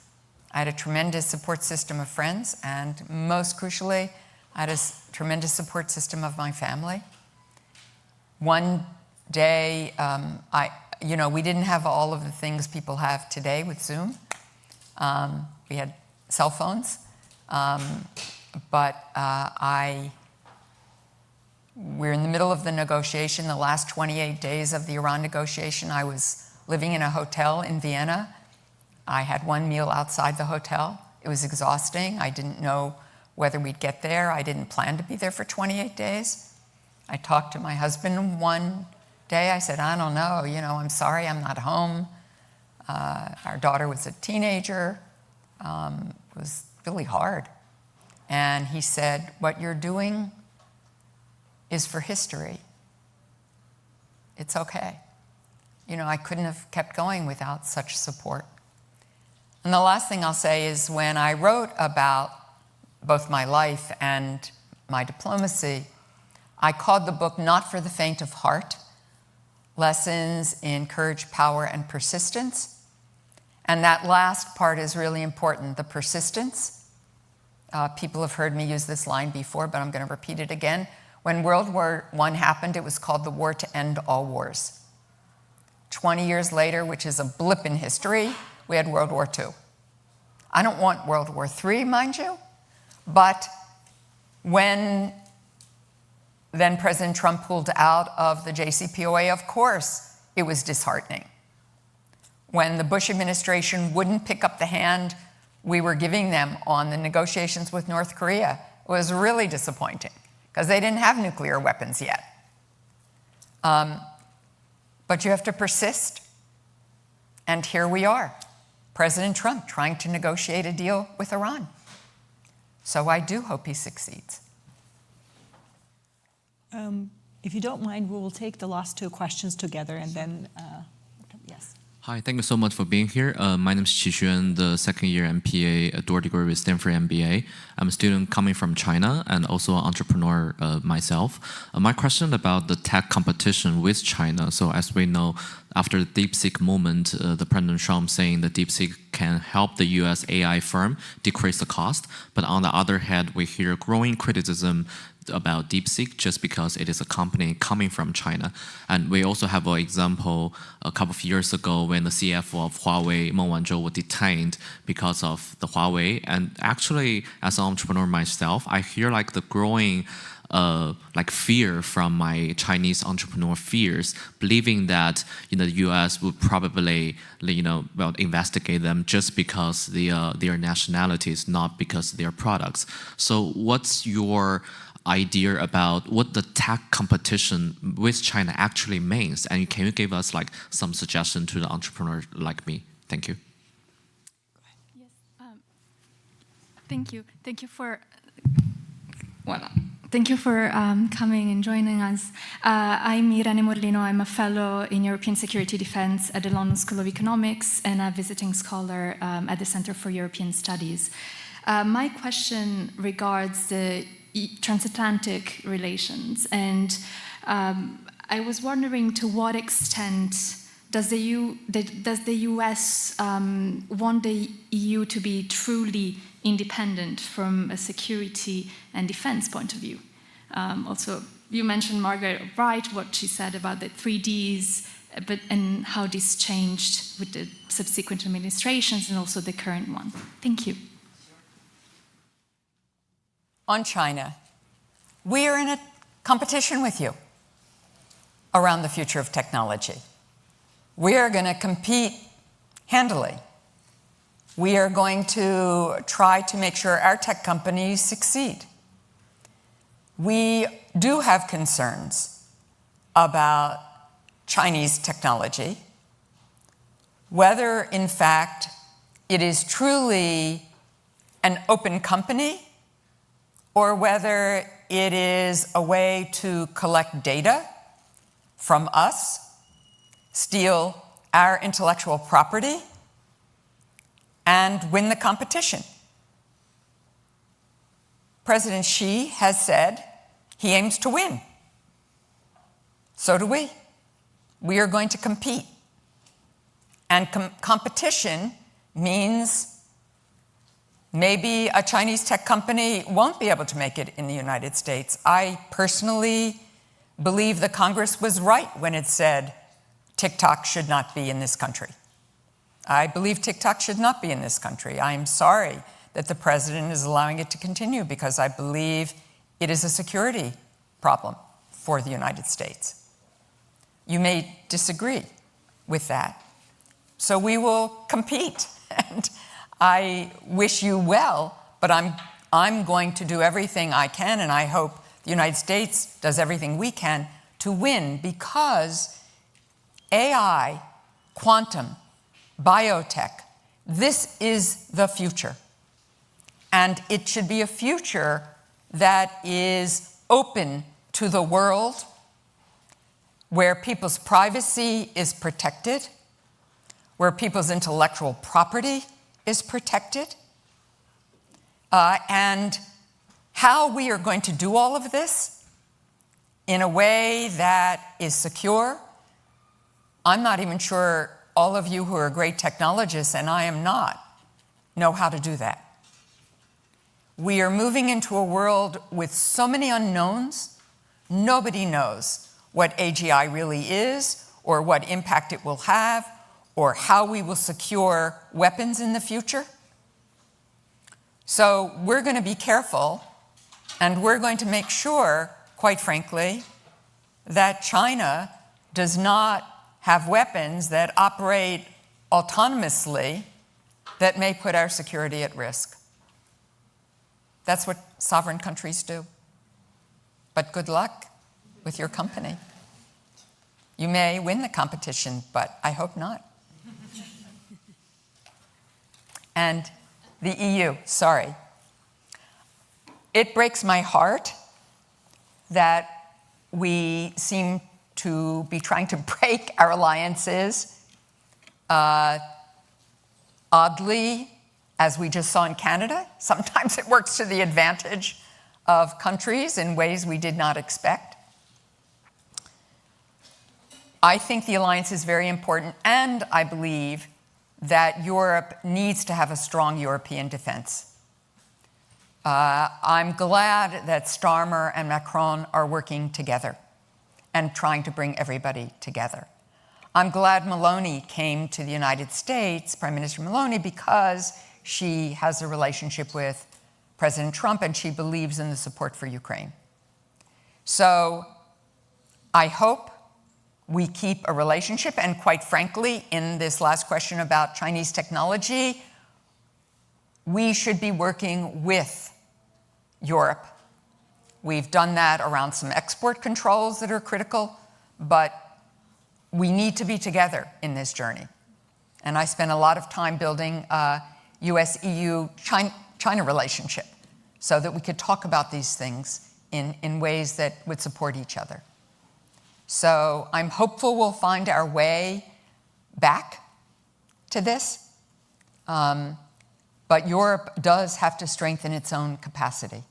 I had a tremendous support system of friends. And most crucially, I had a tremendous support system of my family. One day, we didn't have all of the things people have today with Zoom. We had cell phones, but we're in the middle of the negotiation. The last 28 days of the Iran negotiation, I was living in a hotel in Vienna. I had one meal outside the hotel. It was exhausting. I didn't know whether we'd get there. I didn't plan to be there for 28 days. I talked to my husband one day. I said, I don't know, I'm sorry, I'm not home. Our daughter was a teenager. It was really hard. And he said, what you're doing is for history. It's okay. I couldn't have kept going without such support. And the last thing I'll say is when I wrote about both my life and my diplomacy, I called the book Not for the Faint of Heart, Lessons in Courage, Power, and Persistence. And that last part is really important, the persistence. People have heard me use this line before, but I'm going to repeat it again. When World War I happened, it was called the War to End All Wars. 20 years later, which is a blip in history, we had World War II. I don't want World War III, mind you, but when then President Trump pulled out of the JCPOA, of course, it was disheartening. When the Bush administration wouldn't pick up the hand we were giving them on the negotiations with North Korea, it was really disappointing because they didn't have nuclear weapons yet. But you have to persist. And here we are, President Trump trying to negotiate a deal with Iran. So I do hope he succeeds. If you don't mind, we will take the last two questions together and then, yes. Hi, thank you so much for being here. My name is Qixuan, the second year MPA, a dual degree with Stanford MBA. I'm a student coming from China and also an entrepreneur myself. My question about the tech competition with China. So as we know, after the DeepSeek moment, the President Trump saying that DeepSeek can help the US AI firm decrease the cost. But on the other hand, we hear growing criticism about DeepSeek just because it is a company coming from China. And we also have an example a couple of years ago when the CFO of Huawei, Meng Wanzhou, was detained because of the Huawei. And actually, as an entrepreneur myself, I hear like the growing fear from my Chinese entrepreneur fears, believing that the U.S. would probably investigate them just because their nationalities, not because of their products. So what's your idea about what the tech competition with China actually means? And can you give us some suggestion to the entrepreneur like me? Thank you. Yes. Thank you. Thank you for. Thank you for coming and joining us. I'm Irene Morlino. I'm a fellow in European Security Defense at the London School of Economics and a visiting scholar at the Center for European Studies. My question regards the transatlantic relations, and I was wondering to what extent does the US want the EU to be truly independent from a security and defense point of view? Also, you mentioned Margaret Wright, what she said about the 3Ds, and how this changed with the subsequent administrations and also the current one. Thank you. On China, we are in a competition with you around the future of technology. We are going to compete handily. We are going to try to make sure our tech companies succeed. We do have concerns about Chinese technology, whether in fact it is truly an open company or whether it is a way to collect data from us, steal our intellectual property, and win the competition. President Xi has said he aims to win. So do we. We are going to compete. And competition means maybe a Chinese tech company won't be able to make it in the United States. I personally believe the Congress was right when it said TikTok should not be in this country. I believe TikTok should not be in this country. I am sorry that the president is allowing it to continue because I believe it is a security problem for the United States. You may disagree with that. So we will compete. And I wish you well, but I'm going to do everything I can, and I hope the United States does everything we can to win, because AI, quantum, biotech, this is the future. And it should be a future that is open to the world, where people's privacy is protected, where people's intellectual property is protected. And how we are going to do all of this in a way that is secure, I'm not even sure all of you who are great technologists, and I am not, know how to do that. We are moving into a world with so many unknowns. Nobody knows what AGI really is, or what impact it will have, or how we will secure weapons in the future. So we're going to be careful, and we're going to make sure, quite frankly, that China does not have weapons that operate autonomously that may put our security at risk. That's what sovereign countries do. But good luck with your company. You may win the competition, but I hope not. And the EU, sorry. It breaks my heart that we seem to be trying to break our alliances. Oddly, as we just saw in Canada, sometimes it works to the advantage of countries in ways we did not expect. I think the alliance is very important, and I believe that Europe needs to have a strong European defense. I'm glad that Starmer and Macron are working together and trying to bring everybody together. I'm glad Meloni came to the United States, Prime Minister Meloni, because she has a relationship with President Trump and she believes in the support for Ukraine. So I hope we keep a relationship, and quite frankly, in this last question about Chinese technology, we should be working with Europe. We've done that around some export controls that are critical, but we need to be together in this journey. And I spent a lot of time building a US-EU-China relationship so that we could talk about these things in ways that would support each other. So I'm hopeful we'll find our way back to this. But Europe does have to strengthen its own capacity.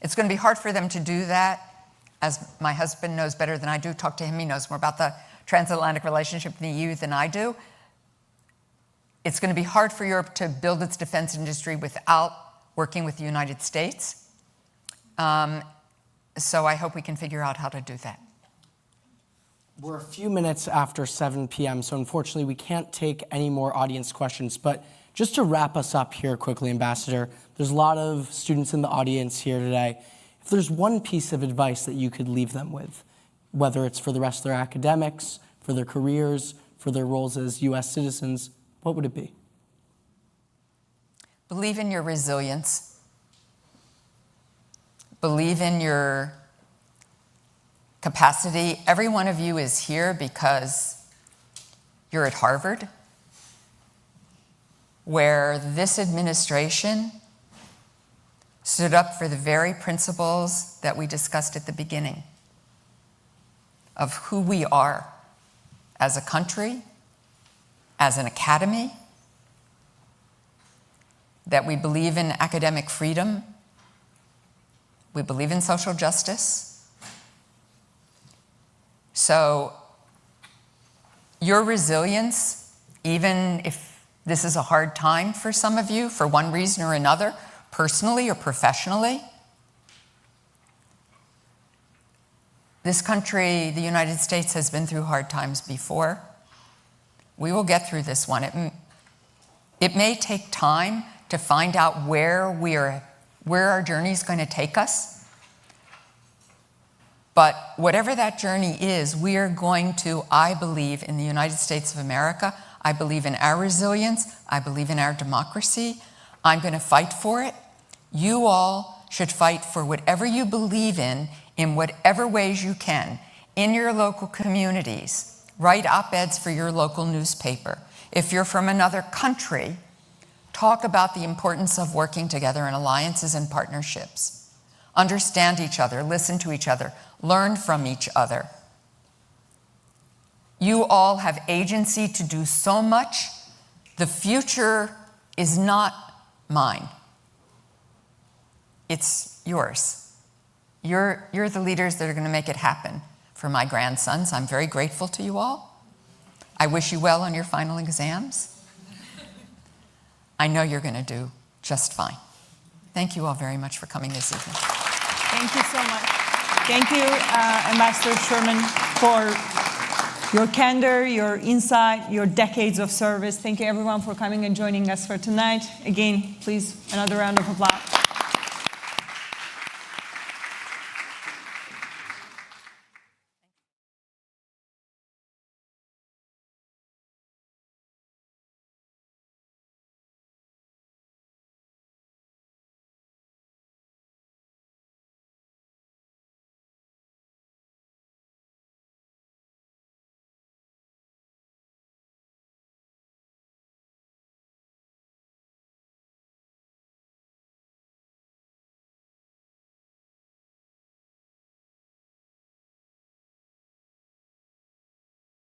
It's going to be hard for them to do that, as my husband knows better than I do. Talk to him, he knows more about the transatlantic relationship in the EU than I do. It's going to be hard for Europe to build its defense industry without working with the United States. So I hope we can figure out how to do that. We're a few minutes after 7 p.m., so unfortunately we can't take any more audience questions. But just to wrap us up here quickly, Ambassador, there's a lot of students in the audience here today. If there's one piece of advice that you could leave them with, whether it's for the rest of their academics, for their careers, for their roles as U.S. citizens, what would it be? Believe in your resilience. Believe in your capacity. Every one of you is here because you're at Harvard, where this administration stood up for the very principles that we discussed at the beginning of who we are as a country, as an academy, that we believe in academic freedom, we believe in social justice. So your resilience, even if this is a hard time for some of you, for one reason or another, personally or professionally, this country, the United States, has been through hard times before. We will get through this one. It may take time to find out where our journey is going to take us. But whatever that journey is, we are going to, I believe, in the United States of America, I believe in our resilience, I believe in our democracy. I'm going to fight for it. You all should fight for whatever you believe in whatever ways you can, in your local communities. Write op-eds for your local newspaper. If you're from another country, talk about the importance of working together in alliances and partnerships. Understand each other, listen to each other, learn from each other. You all have agency to do so much. The future is not mine. It's yours. You're the leaders that are going to make it happen for my grandsons. I'm very grateful to you all. I wish you well on your final exams. I know you're going to do just fine. Thank you all very much for coming this evening. Thank you so much. Thank you, Ambassador Sherman, for your candor, your insight, your decades of service. Thank you, everyone, for coming and joining us for tonight. Again, please, another round of applause.